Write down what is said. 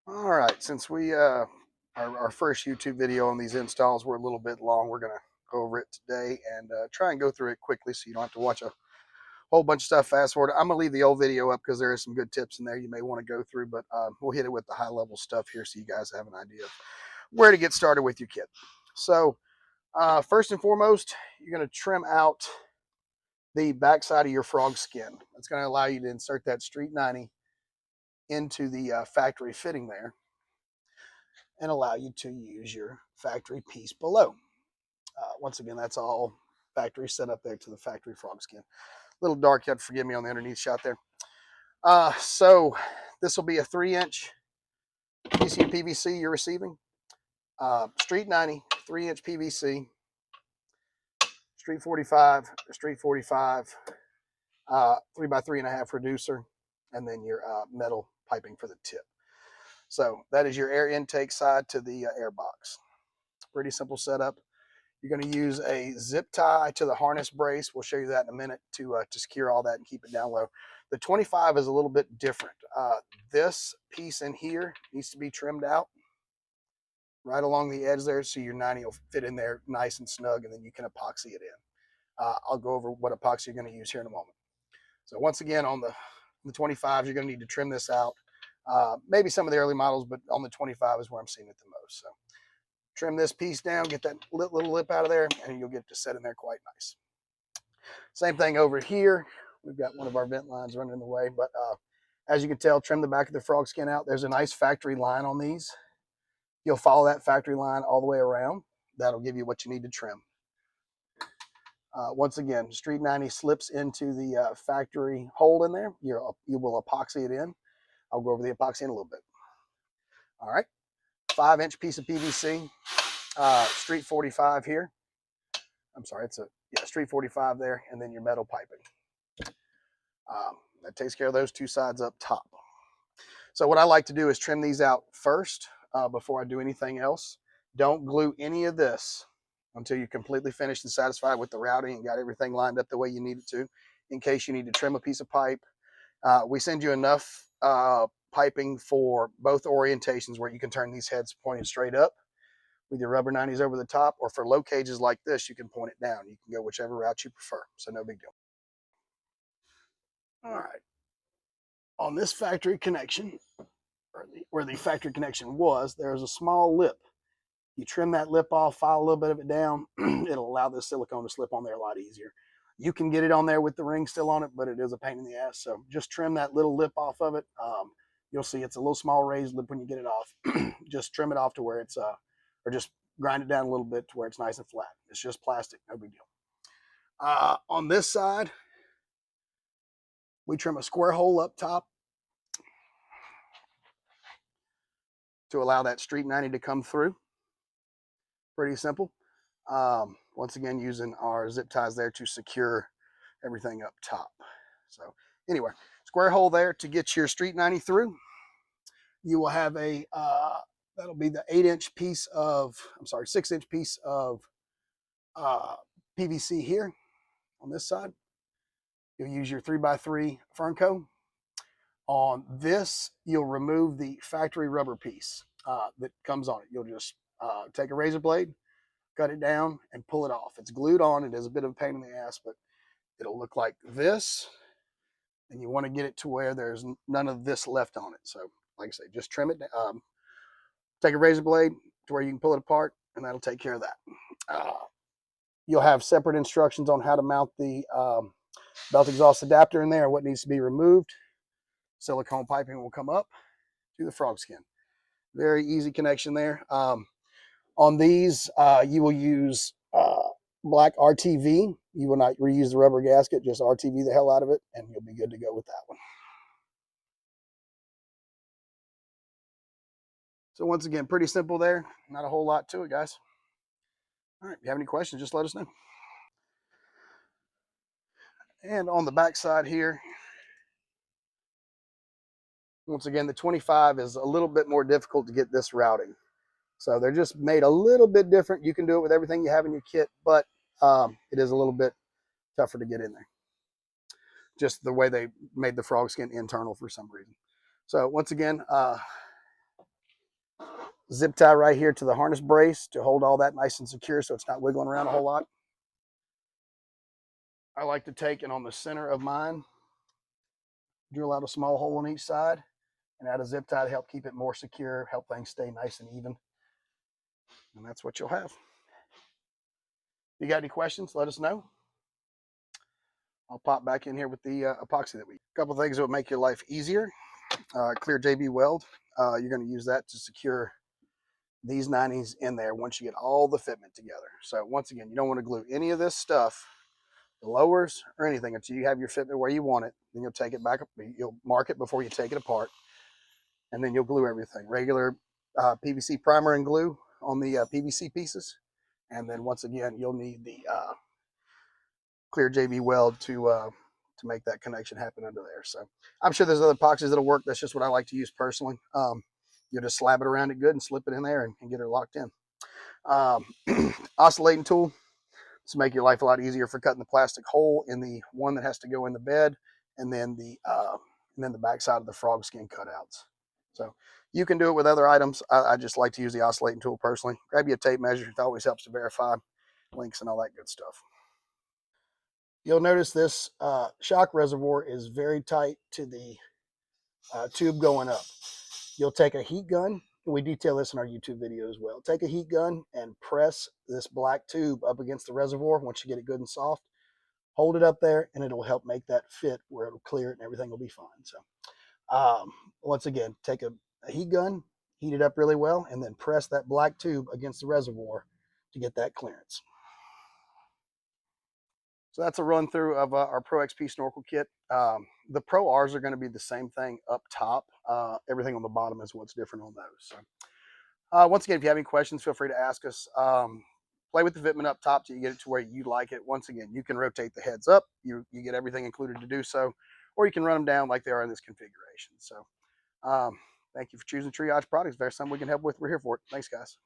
All right, since our first YouTube video on these installs were a little bit long, we're gonna go over it today and try and go through it quickly so you don't have to watch a whole bunch of stuff fast forward. I'm gonna leave the old video up because there is some good tips in there you may want to go through, but we'll hit it with the high level stuff here so you guys have an idea of where to get started with your kit. So first and foremost, you're gonna trim out the backside of your frog skin. That's gonna allow you to insert that Street 90 into the factory fitting there and allow you to use your factory piece below. Once again, that's all factory set up there to the factory frog skin. A little dark, you have to forgive me on the underneath shot there. So this will be a 3-inch piece of PVC you're receiving. Street 90, 3-inch PVC, Street 45, Street 45, 3x3.5 reducer, and then your metal piping for the tip. So that is your air intake side to the air box. Pretty simple setup. You're going to use a zip tie to the harness brace. We'll show you that in a minute to secure all that and keep it down low. The 25 is a little bit different. This piece in here needs to be trimmed out right along the edge there so your 90 will fit in there nice and snug, and then you can epoxy it in. I'll go over what epoxy you're going to use here in a moment. So once again, on the 25s, you're going to need to trim this out. Maybe some of the early models, but on the 25 is where I'm seeing it the most. So trim this piece down, get that little lip out of there, and you'll get to set in there quite nice. Same thing over here. We've got one of our vent lines running in the way, but as you can tell, trim the back of the frog skin out. There's a nice factory line on these. You'll follow that factory line all the way around. That'll give you what you need to trim. Once again, Street 90 slips into the factory hole in there. You will epoxy it in. I'll go over the epoxy in a little bit. All right, 5-inch piece of PVC, Street 45 here. I'm sorry, it's a Street 45 there, and then your metal piping. That takes care of those two sides up top. So what I like to do is trim these out first before I do anything else. Don't glue any of this until you're completely finished and satisfied with the routing and got everything lined up the way you need it to, in case you need to trim a piece of pipe. We send you enough piping for both orientations where you can turn these heads pointed straight up with your rubber 90s over the top, or for low cages like this, you can point it down. You can go whichever route you prefer, so no big deal. All right. On this factory connection, or where the factory connection was, there's a small lip. You trim that lip off, file a little bit of it down. It'll allow this silicone to slip on there a lot easier. You can get it on there with the ring still on it, but it is a pain in the ass. So just trim that little lip off of it. You'll see it's a little small raised lip when you get it off. Just trim it off to where it's, or just grind it down a little bit to where it's nice and flat. It's just plastic, no big deal. On this side, we trim a square hole up top to allow that Street 90 to come through. Pretty simple. Once again, using our zip ties there to secure everything up top. So anyway, square hole there to get your Street 90 through. You will have a, that'll be the 8-inch piece of, 6-inch piece of PVC here on this side. You'll use your 3x3 Fernco. On this, you'll remove the factory rubber piece that comes on it. You'll just take a razor blade, cut it down, and pull it off. It's glued on. It is a bit of a pain in the ass, but it'll look like this. And you want to get it to where there's none of this left on it. So, like I say, just trim it. Take a razor blade to where you can pull it apart, and that'll take care of that. You'll have separate instructions on how to mount the belt exhaust adapter in there, what needs to be removed. Silicone piping will come up to the frog skin. Very easy connection there. On these, you will use black RTV. You will not reuse the rubber gasket, just RTV the hell out of it, and you'll be good to go with that one. So once again, pretty simple there. Not a whole lot to it, guys. All right, if you have any questions, just let us know. And on the back side here, once again, the 25 is a little bit more difficult to get this routing. So they're just made a little bit different. You can do it with everything you have in your kit, but it is a little bit tougher to get in there. Just the way they made the frog skin internal for some reason. So once again, zip tie right here to the harness brace to hold all that nice and secure so it's not wiggling around a whole lot. I like to take and on the center of mine, drill out a small hole on each side and add a zip tie to help keep it more secure, help things stay nice and even. And that's what you'll have. If you got any questions, let us know. I'll pop back in here with the epoxy that we. A couple things that will make your life easier. Clear JB weld. You're going to use that to secure these 90s in there once you get all the fitment together. So once again, you don't want to glue any of this stuff, the lowers or anything, until you have your fitment where you want it. Then you'll take it back up. You'll mark it before you take it apart, and then you'll glue everything. Regular PVC primer and glue on the PVC pieces, and then once again, you'll need the clear JB weld to make that connection happen under there. So I'm sure there's other epoxies that'll work. That's just what I like to use personally. You just slab it around it good and slip it in there and get it locked in. Oscillating tool to make your life a lot easier for cutting the plastic hole in the one that has to go in the bed, and then the back side of the frog skin cutouts. So you can do it with other items. I just like to use the oscillating tool personally. Grab you a tape measure. It always helps to verify links and all that good stuff. You'll notice this shock reservoir is very tight to the tube going up. You'll take a heat gun. We detail this in our YouTube video as well. Take a heat gun and press this black tube up against the reservoir once you get it good and soft. Hold it up there, and it'll help make that fit where it'll clear it and everything will be fine. So once again, take a heat gun, heat it up really well, and then press that black tube against the reservoir to get that clearance. So that's a run through of our Pro XP snorkel kit. The Pro Rs are going to be the same thing up top. Everything on the bottom is what's different on those. So once again, if you have any questions, feel free to ask us. Play with the fitment up top till you get it to where you like it. Once again, you can rotate the heads up. You get everything included to do so, or you can run them down like they are in this configuration. So thank you for choosing Triage Products. If there's something we can help with, we're here for it. Thanks, guys.